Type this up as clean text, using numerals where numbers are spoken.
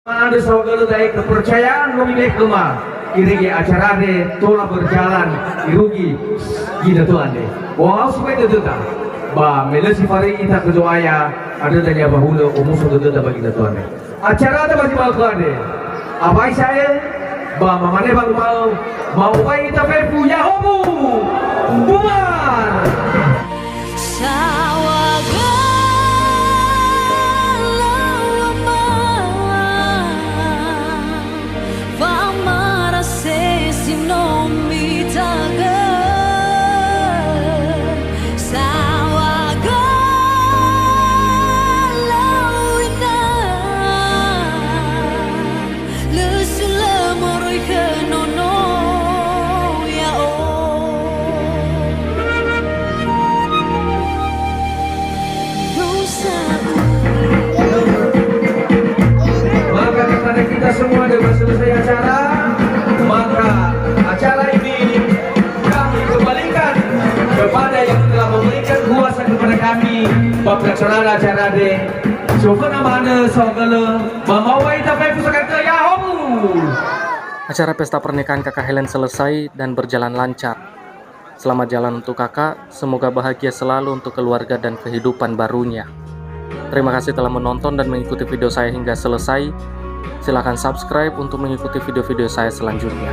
Ada soal dari kepercayaan memilih kemah. Kiri acara de tola berjalan irugi gila tuan de. Wow supaya itu tak. Ba melesi fari kita kejoaya ada dari bahula umum sudah ada bagi tuan de. Acara ada bagi balkan de. Abai saya ba mamane bang mau bayi kita punya homu. Buar. Kita semua sudah selesai acara, maka acara ini kami kembalikan kepada yang telah memberikan kuasa kepada kami pelaksanaan acara de. Syukur nama sogala memawai tapi pusaka ya homu. Acara pesta pernikahan kakak Helen selesai dan berjalan lancar. Selamat jalan untuk kakak, semoga bahagia selalu untuk keluarga dan kehidupan barunya. Terima kasih telah menonton dan mengikuti video saya hingga selesai. Silakan subscribe untuk mengikuti video-video saya selanjutnya.